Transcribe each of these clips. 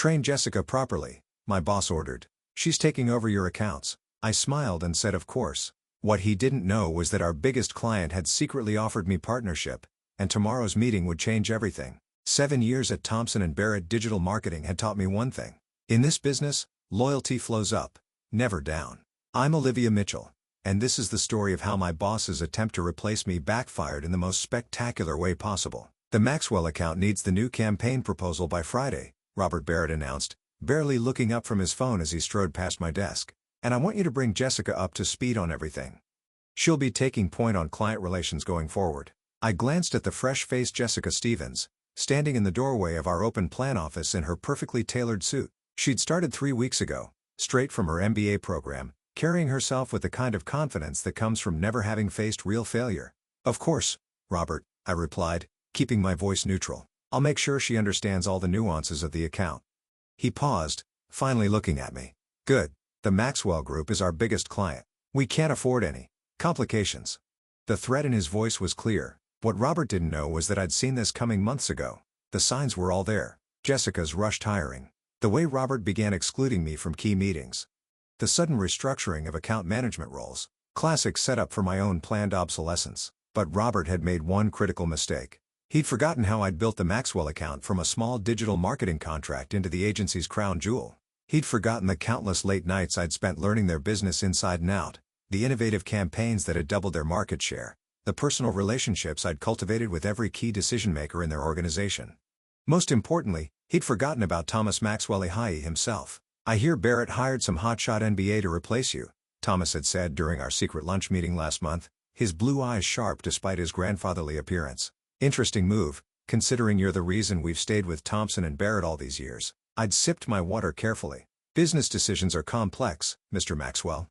Train Jessica properly, my boss ordered. She's taking over your accounts. I smiled and said of course. What he didn't know was that our biggest client had secretly offered me partnership, and tomorrow's meeting would change everything. 7 years at Thompson & Barrett Digital Marketing had taught me one thing. In this business, loyalty flows up, never down. I'm Olivia Mitchell, and this is the story of how my boss's attempt to replace me backfired in the most spectacular way possible. The Maxwell account needs the new campaign proposal by Friday, Robert Barrett announced, barely looking up from his phone as he strode past my desk. And I want you to bring Jessica up to speed on everything. She'll be taking point on client relations going forward. I glanced at the fresh-faced Jessica Stevens, standing in the doorway of our open plan office in her perfectly tailored suit. She'd started 3 weeks ago, straight from her MBA program, carrying herself with the kind of confidence that comes from never having faced real failure. Of course, Robert, I replied, keeping my voice neutral. I'll make sure she understands all the nuances of the account. He paused, finally looking at me. Good. The Maxwell Group is our biggest client. We can't afford any complications. The threat in his voice was clear. What Robert didn't know was that I'd seen this coming months ago. The signs were all there. Jessica's rushed hiring. The way Robert began excluding me from key meetings. The sudden restructuring of account management roles. Classic setup for my own planned obsolescence. But Robert had made one critical mistake. He'd forgotten how I'd built the Maxwell account from a small digital marketing contract into the agency's crown jewel. He'd forgotten the countless late nights I'd spent learning their business inside and out, the innovative campaigns that had doubled their market share, the personal relationships I'd cultivated with every key decision-maker in their organization. Most importantly, he'd forgotten about Thomas Maxwell himself. I hear Barrett hired some hotshot MBA to replace you, Thomas had said during our secret lunch meeting last month, his blue eyes sharp despite his grandfatherly appearance. Interesting move, considering you're the reason we've stayed with Thompson & Barrett all these years. I'd sipped my water carefully. Business decisions are complex, Mr. Maxwell.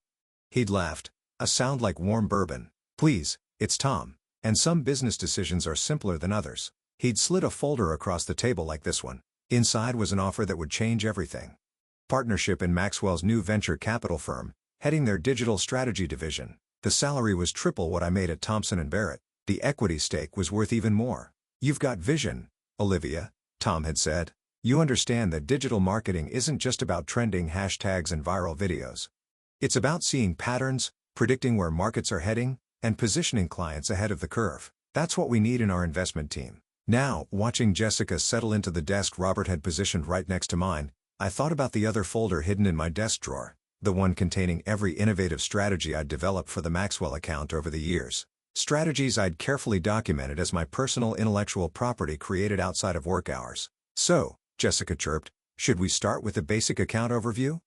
He'd laughed, a sound like warm bourbon. Please, it's Tom. And some business decisions are simpler than others. He'd slid a folder across the table like this one. Inside was an offer that would change everything. Partnership in Maxwell's new venture capital firm, heading their digital strategy division. The salary was triple what I made at Thompson & Barrett. The equity stake was worth even more. You've got vision, Olivia, Tom had said. You understand that digital marketing isn't just about trending hashtags and viral videos. It's about seeing patterns, predicting where markets are heading, and positioning clients ahead of the curve. That's what we need in our investment team. Now, watching Jessica settle into the desk Robert had positioned right next to mine, I thought about the other folder hidden in my desk drawer, the one containing every innovative strategy I'd developed for the Maxwell account over the years. Strategies I'd carefully documented as my personal intellectual property created outside of work hours. So, Jessica chirped, should we start with a basic account overview?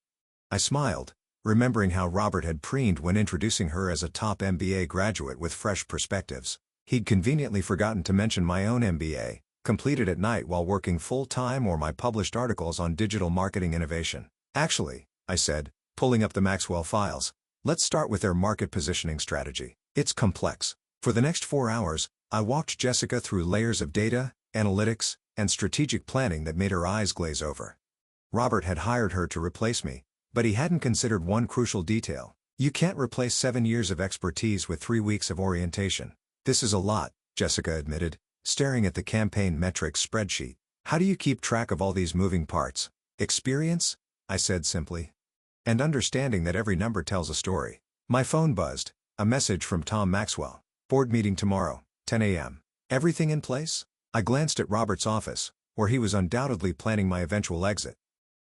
I smiled, remembering how Robert had preened when introducing her as a top MBA graduate with fresh perspectives. He'd conveniently forgotten to mention my own MBA, completed at night while working full-time, or my published articles on digital marketing innovation. Actually, I said, pulling up the Maxwell files, let's start with their market positioning strategy. It's complex. For the next 4 hours, I walked Jessica through layers of data, analytics, and strategic planning that made her eyes glaze over. Robert had hired her to replace me, but he hadn't considered one crucial detail. You can't replace 7 years of expertise with 3 weeks of orientation. This is a lot, Jessica admitted, staring at the campaign metrics spreadsheet. How do you keep track of all these moving parts? Experience, I said simply. And understanding that every number tells a story. My phone buzzed, a message from Tom Maxwell. Board meeting tomorrow, 10 a.m. Everything in place? I glanced at Robert's office, where he was undoubtedly planning my eventual exit.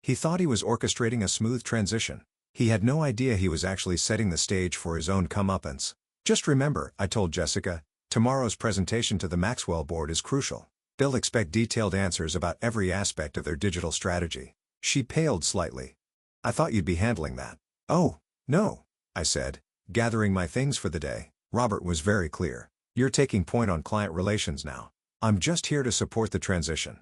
He thought he was orchestrating a smooth transition. He had no idea he was actually setting the stage for his own comeuppance. Just remember, I told Jessica, tomorrow's presentation to the Maxwell board is crucial. They'll expect detailed answers about every aspect of their digital strategy. She paled slightly. I thought you'd be handling that. Oh, no, I said, gathering my things for the day. Robert was very clear. You're taking point on client relations now. I'm just here to support the transition.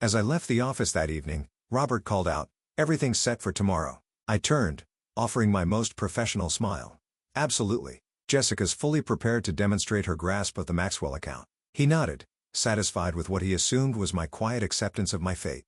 As I left the office that evening, Robert called out, everything's set for tomorrow. I turned, offering my most professional smile. Absolutely. Jessica's fully prepared to demonstrate her grasp of the Maxwell account. He nodded, satisfied with what he assumed was my quiet acceptance of my fate.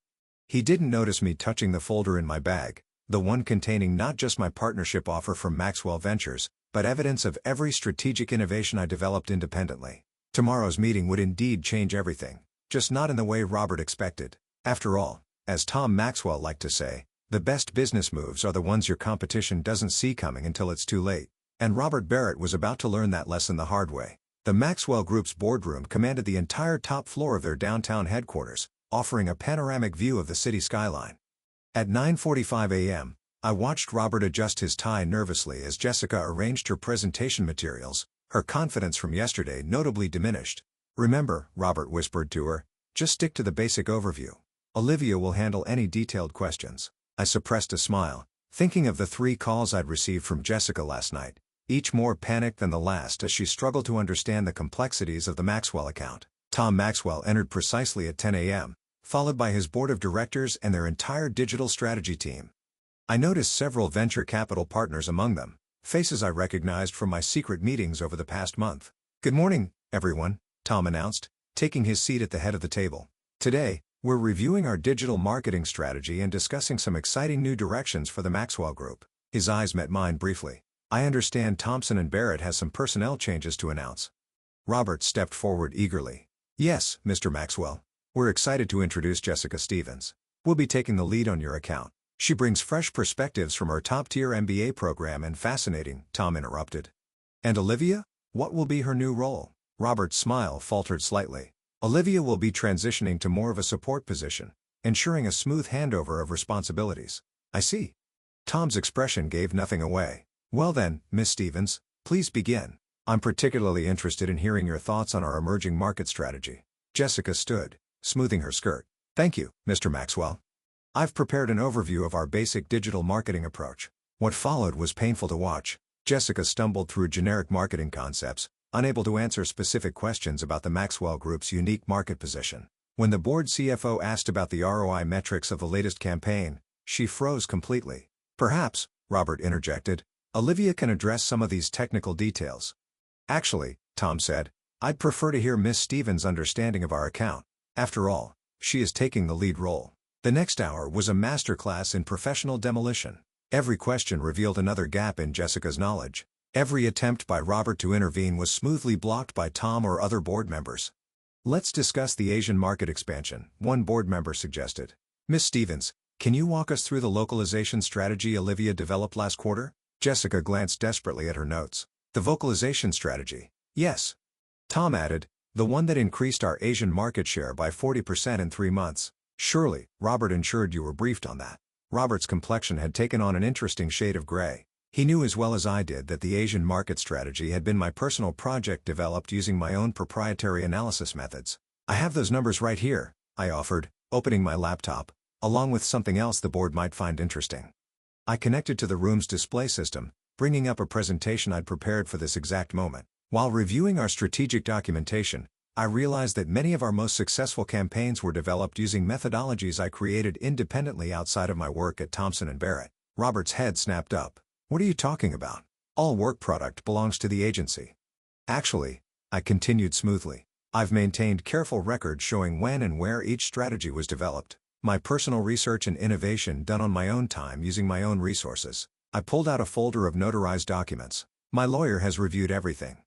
He didn't notice me touching the folder in my bag, the one containing not just my partnership offer from Maxwell Ventures, but evidence of every strategic innovation I developed independently. Tomorrow's meeting would indeed change everything, just not in the way Robert expected. After all, As Tom Maxwell liked to say, the best business moves are the ones your competition doesn't see coming until it's too late. And Robert Barrett was about to learn that lesson the hard way. The Maxwell Group's boardroom commanded the entire top floor of their downtown headquarters, offering a panoramic view of the city skyline. At 9:45 a.m., I watched Robert adjust his tie nervously as Jessica arranged her presentation materials, her confidence from yesterday notably diminished. "Remember," Robert whispered to her, "just stick to the basic overview. Olivia will handle any detailed questions." I suppressed a smile, thinking of the 3 calls I'd received from Jessica last night, each more panicked than the last as she struggled to understand the complexities of the Maxwell account. Tom Maxwell entered precisely at 10 a.m., followed by his board of directors and their entire digital strategy team. I noticed several venture capital partners among them, faces I recognized from my secret meetings over the past month. "Good morning, everyone," Tom announced, taking his seat at the head of the table. "Today, we're reviewing our digital marketing strategy and discussing some exciting new directions for the Maxwell Group." His eyes met mine briefly. "I understand Thompson & Barrett has some personnel changes to announce." Robert stepped forward eagerly. "Yes, Mr. Maxwell. We're excited to introduce Jessica Stevens. We'll be taking the lead on your account. She brings fresh perspectives from her top-tier MBA program and fascinating," Tom interrupted. "And Olivia? What will be her new role?" Robert's smile faltered slightly. "Olivia will be transitioning to more of a support position, ensuring a smooth handover of responsibilities." "I see." Tom's expression gave nothing away. "Well then, Miss Stevens, please begin. I'm particularly interested in hearing your thoughts on our emerging market strategy." Jessica stood, smoothing her skirt. "Thank you, Mr. Maxwell. I've prepared an overview of our basic digital marketing approach." What followed was painful to watch. Jessica stumbled through generic marketing concepts, unable to answer specific questions about the Maxwell Group's unique market position. When the board CFO asked about the ROI metrics of the latest campaign, she froze completely. "Perhaps," Robert interjected, "Olivia can address some of these technical details." "Actually," Tom said, "I'd prefer to hear Miss Stevens' understanding of our account. After all, she is taking the lead role." The next hour was a masterclass in professional demolition. Every question revealed another gap in Jessica's knowledge. Every attempt by Robert to intervene was smoothly blocked by Tom or other board members. "Let's discuss the Asian market expansion," one board member suggested. "Miss Stevens, can you walk us through the localization strategy Olivia developed last quarter?" Jessica glanced desperately at her notes. "The vocalization strategy? Yes." Tom added, "The one that increased our Asian market share by 40% in 3 months. Surely, Robert ensured you were briefed on that." Robert's complexion had taken on an interesting shade of gray. He knew as well as I did that the Asian market strategy had been my personal project developed using my own proprietary analysis methods. "I have those numbers right here," I offered, opening my laptop, along with something else the board might find interesting. I connected to the room's display system, bringing up a presentation I'd prepared for this exact moment. While reviewing our strategic documentation, I realized that many of our most successful campaigns were developed using methodologies I created independently outside of my work at Thompson & Barrett. Robert's head snapped up. "What are you talking about? All work product belongs to the agency." "Actually," I continued smoothly, "I've maintained careful records showing when and where each strategy was developed. My personal research and innovation done on my own time using my own resources." I pulled out a folder of notarized documents. "My lawyer has reviewed everything.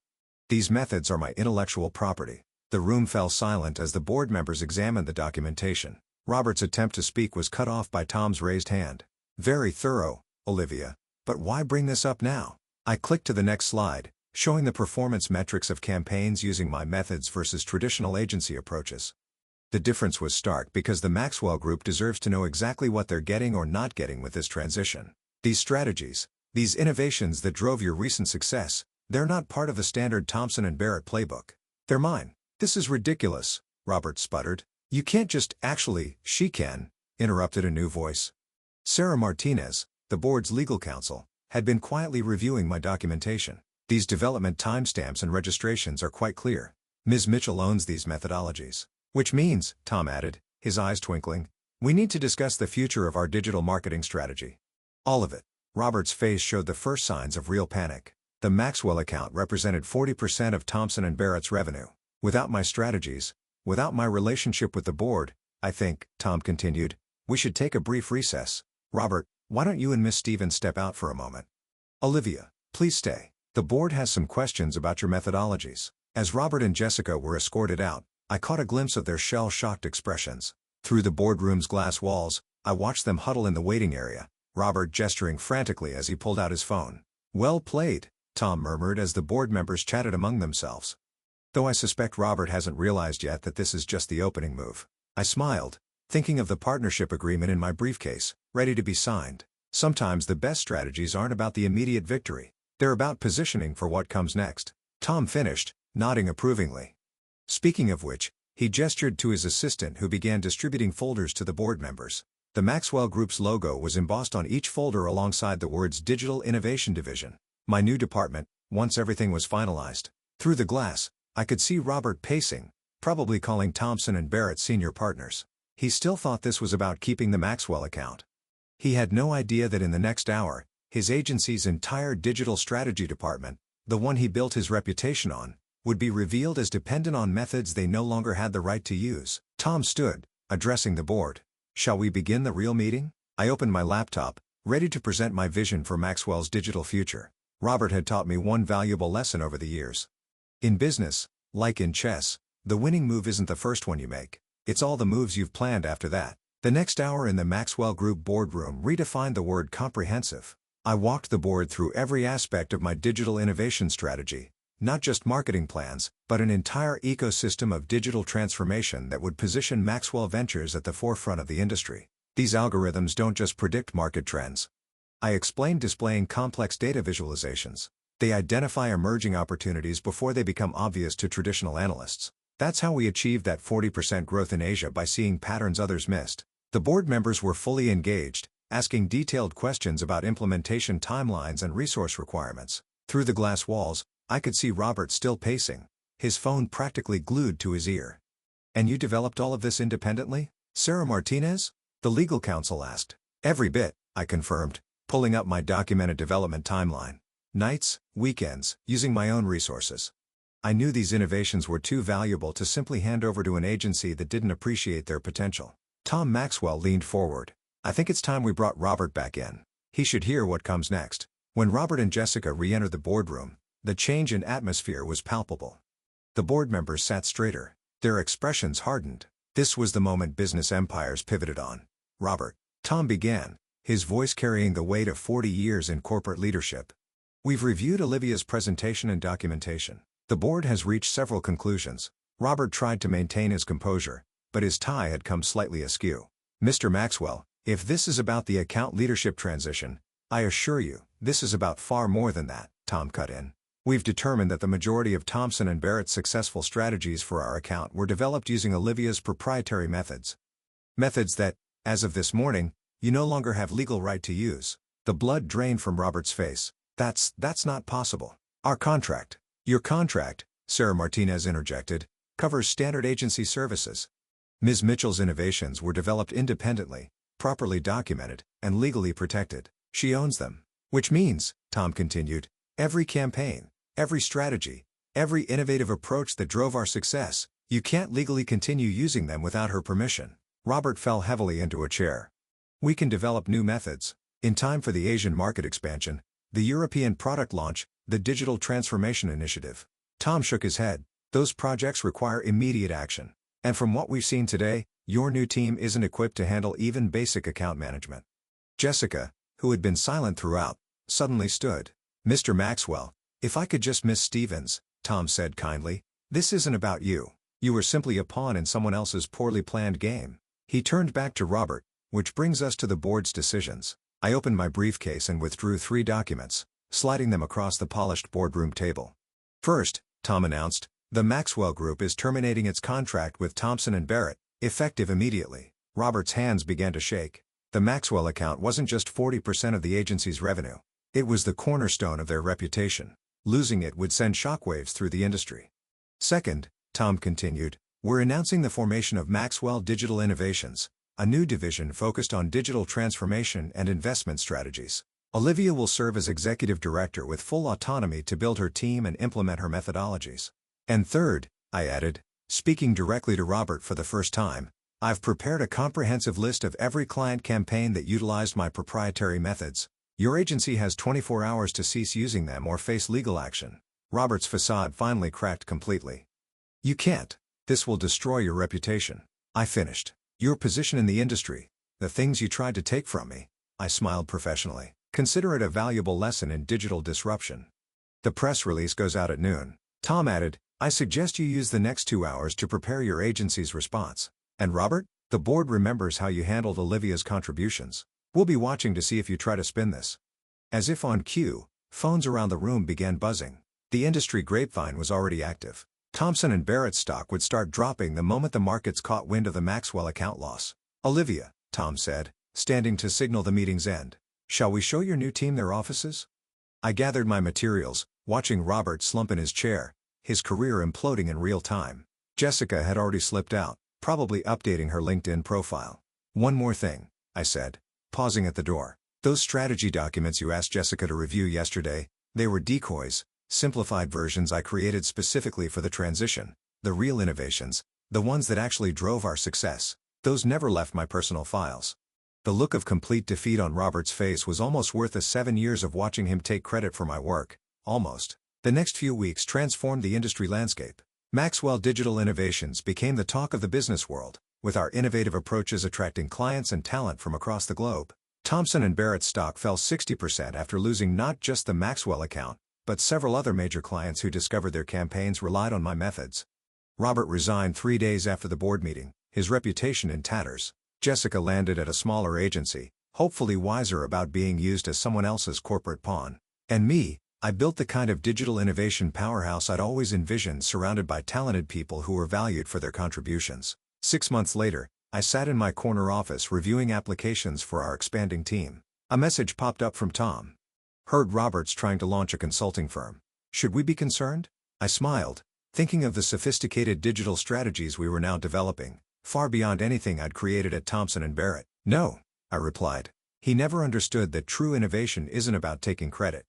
These methods are my intellectual property." The room fell silent as the board members examined the documentation. Robert's attempt to speak was cut off by Tom's raised hand. "Very thorough, Olivia. But why bring this up now?" I clicked to the next slide, showing the performance metrics of campaigns using my methods versus traditional agency approaches. The difference was stark because the Maxwell Group deserves to know exactly what they're getting or not getting with this transition. These strategies, these innovations that drove your recent success, they're not part of the standard Thompson & Barrett playbook. They're mine. "This is ridiculous," Robert sputtered. "You can't just—" "Actually, she can," interrupted a new voice. Sarah Martinez, the board's legal counsel, had been quietly reviewing my documentation. "These development timestamps and registrations are quite clear. Ms. Mitchell owns these methodologies." "Which means," Tom added, his eyes twinkling, "we need to discuss the future of our digital marketing strategy." "All of it." Robert's face showed the first signs of real panic. The Maxwell account represented 40% of Thompson & Barrett's revenue. "Without my strategies, without my relationship with the board, I think," Tom continued, "we should take a brief recess. Robert, why don't you and Miss Stevens step out for a moment? Olivia, please stay. The board has some questions about your methodologies." As Robert and Jessica were escorted out, I caught a glimpse of their shell-shocked expressions. Through the boardroom's glass walls, I watched them huddle in the waiting area, Robert gesturing frantically as he pulled out his phone. "Well played," Tom murmured as the board members chatted among themselves. Though I suspect Robert hasn't realized yet that this is just the opening move. I smiled, thinking of the partnership agreement in my briefcase, ready to be signed. Sometimes the best strategies aren't about the immediate victory. They're about positioning for what comes next. Tom finished, nodding approvingly. Speaking of which, he gestured to his assistant who began distributing folders to the board members. The Maxwell Group's logo was embossed on each folder alongside the words Digital Innovation Division. My new department, once everything was finalized. Through the glass, I could see Robert pacing, probably calling Thompson and Barrett senior partners. He still thought this was about keeping the Maxwell account. He had no idea that in the next hour, his agency's entire digital strategy department, the one he built his reputation on, would be revealed as dependent on methods they no longer had the right to use. Tom stood, addressing the board. "Shall we begin the real meeting?" I opened my laptop, ready to present my vision for Maxwell's digital future. Robert had taught me one valuable lesson over the years. In business, like in chess, the winning move isn't the first one you make. It's all the moves you've planned after that. The next hour in the Maxwell Group boardroom redefined the word comprehensive. I walked the board through every aspect of my digital innovation strategy, not just marketing plans, but an entire ecosystem of digital transformation that would position Maxwell Ventures at the forefront of the industry. These algorithms don't just predict market trends. I explained, displaying complex data visualizations. They identify emerging opportunities before they become obvious to traditional analysts. That's how we achieved that 40% growth in Asia, by seeing patterns others missed. The board members were fully engaged, asking detailed questions about implementation timelines and resource requirements. Through the glass walls, I could see Robert still pacing, his phone practically glued to his ear. "And you developed all of this independently, Sarah Martinez?" the legal counsel asked. "Every bit," I confirmed, pulling up my documented development timeline. "Nights, weekends, using my own resources." I knew these innovations were too valuable to simply hand over to an agency that didn't appreciate their potential. Tom Maxwell leaned forward. "I think it's time we brought Robert back in. He should hear what comes next." When Robert and Jessica re-entered the boardroom, the change in atmosphere was palpable. The board members sat straighter, their expressions hardened. This was the moment business empires pivoted on. "Robert," Tom began, his voice carrying the weight of 40 years in corporate leadership. "We've reviewed Olivia's presentation and documentation. The board has reached several conclusions." Robert tried to maintain his composure, but his tie had come slightly askew. "Mr. Maxwell, if this is about the account leadership transition, I assure you, this is about far more than that," Tom cut in. "We've determined that the majority of Thompson and Barrett's successful strategies for our account were developed using Olivia's proprietary methods. Methods that, as of this morning, you no longer have legal right to use." The blood drained from Robert's face. That's not possible. "Our contract." "Your contract," Sarah Martinez interjected, "covers standard agency services. Ms. Mitchell's innovations were developed independently, properly documented, and legally protected. She owns them. Which means," Tom continued, "every campaign, every strategy, every innovative approach that drove our success, you can't legally continue using them without her permission." Robert fell heavily into a chair. "We can develop new methods, in time for the Asian market expansion, the European product launch, the Digital Transformation Initiative." Tom shook his head. "Those projects require immediate action. And from what we've seen today, your new team isn't equipped to handle even basic account management." Jessica, who had been silent throughout, suddenly stood. "Mr. Maxwell, if I could just Miss Stevens," Tom said kindly, "this isn't about you. You were simply a pawn in someone else's poorly planned game." He turned back to Robert. "Which brings us to the board's decisions." I opened my briefcase and withdrew 3 documents, sliding them across the polished boardroom table. "First," Tom announced, "the Maxwell Group is terminating its contract with Thompson and Barrett, effective immediately." Robert's hands began to shake. The Maxwell account wasn't just 40% of the agency's revenue. It was the cornerstone of their reputation. Losing it would send shockwaves through the industry. "Second," Tom continued, "we're announcing the formation of Maxwell Digital Innovations, a new division focused on digital transformation and investment strategies. Olivia will serve as executive director with full autonomy to build her team and implement her methodologies. And third," I added, speaking directly to Robert for the first time, "I've prepared a comprehensive list of every client campaign that utilized my proprietary methods. Your agency has 24 hours to cease using them or face legal action." Robert's facade finally cracked completely. "You can't. This will destroy your reputation." I finished. Your position in the industry, the things you tried to take from me. I smiled professionally. Consider it a valuable lesson in digital disruption. The press release goes out at noon. Tom added, I suggest you use the next 2 hours to prepare your agency's response. And Robert, the board remembers how you handled Olivia's contributions. We'll be watching to see if you try to spin this. As if on cue, phones around the room began buzzing. The industry grapevine was already active. Thomson & Barrett's stock would start dropping the moment the markets caught wind of the Maxwell account loss. Olivia, Tom said, standing to signal the meeting's end. Shall we show your new team their offices? I gathered my materials, watching Robert slump in his chair, his career imploding in real time. Jessica had already slipped out, probably updating her LinkedIn profile. One more thing, I said, pausing at the door. Those strategy documents you asked Jessica to review yesterday, they were decoys, simplified versions I created specifically for the transition. The real innovations, the ones that actually drove our success, those never left my personal files. The look of complete defeat on Robert's face was almost worth the 7 years of watching him take credit for my work. Almost. The next few weeks transformed the industry landscape. Maxwell Digital Innovations became the talk of the business world, with our innovative approaches attracting clients and talent from across the globe. Thomson & Barrett's stock fell 60% after losing not just the Maxwell account, but several other major clients who discovered their campaigns relied on my methods. Robert resigned 3 days after the board meeting, his reputation in tatters. Jessica landed at a smaller agency, hopefully wiser about being used as someone else's corporate pawn. And me, I built the kind of digital innovation powerhouse I'd always envisioned, surrounded by talented people who were valued for their contributions. 6 months later, I sat in my corner office reviewing applications for our expanding team. A message popped up from Tom. Heard Robert's trying to launch a consulting firm. Should we be concerned? I smiled, thinking of the sophisticated digital strategies we were now developing, far beyond anything I'd created at Thomson & Barrett. No, I replied. He never understood that true innovation isn't about taking credit.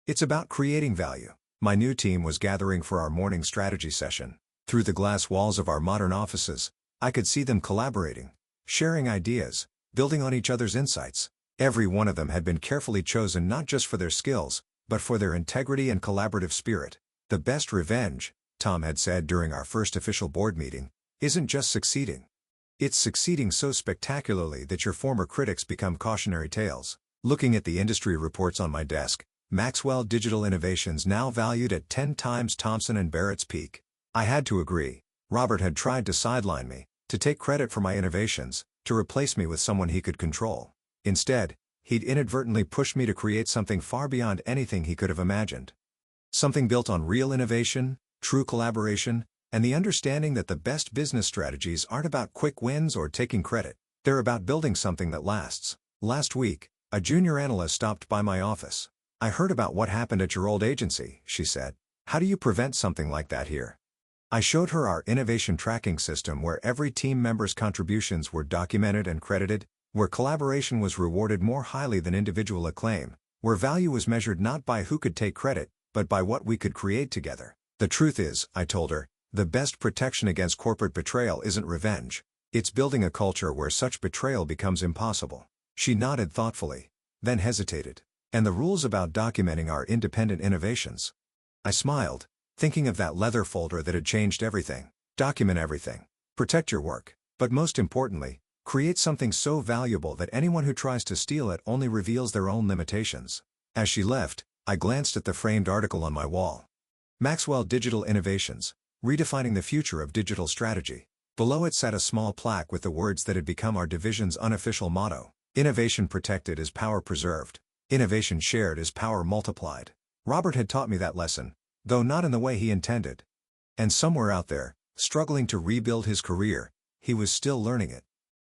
It's about creating value. My new team was gathering for our morning strategy session. Through the glass walls of our modern offices, I could see them collaborating, sharing ideas, building on each other's insights. Every one of them had been carefully chosen not just for their skills, but for their integrity and collaborative spirit. The best revenge, Tom had said during our first official board meeting, isn't just succeeding. It's succeeding so spectacularly that your former critics become cautionary tales. Looking at the industry reports on my desk, Maxwell Digital Innovations now valued at 10 times Thomson & Barrett's peak. I had to agree. Robert had tried to sideline me, to take credit for my innovations, to replace me with someone he could control. Instead, he'd inadvertently pushed me to create something far beyond anything he could have imagined. Something built on real innovation, true collaboration, and the understanding that the best business strategies aren't about quick wins or taking credit. They're about building something that lasts. Last week, a junior analyst stopped by my office. I heard about what happened at your old agency, she said. How do you prevent something like that here? I showed her our innovation tracking system where every team member's contributions were documented and credited, where collaboration was rewarded more highly than individual acclaim, where value was measured not by who could take credit, but by what we could create together. The truth is, I told her, the best protection against corporate betrayal isn't revenge. It's building a culture where such betrayal becomes impossible. She nodded thoughtfully, then hesitated. And the rules about documenting our independent innovations? I smiled, thinking of that leather folder that had changed everything. Document everything. Protect your work. But most importantly, create something so valuable that anyone who tries to steal it only reveals their own limitations. As she left, I glanced at the framed article on my wall. Maxwell Digital Innovations, Redefining the Future of Digital Strategy. Below it sat a small plaque with the words that had become our division's unofficial motto. Innovation protected is power preserved. Innovation shared is power multiplied. Robert had taught me that lesson, though not in the way he intended. And somewhere out there, struggling to rebuild his career, he was still learning it.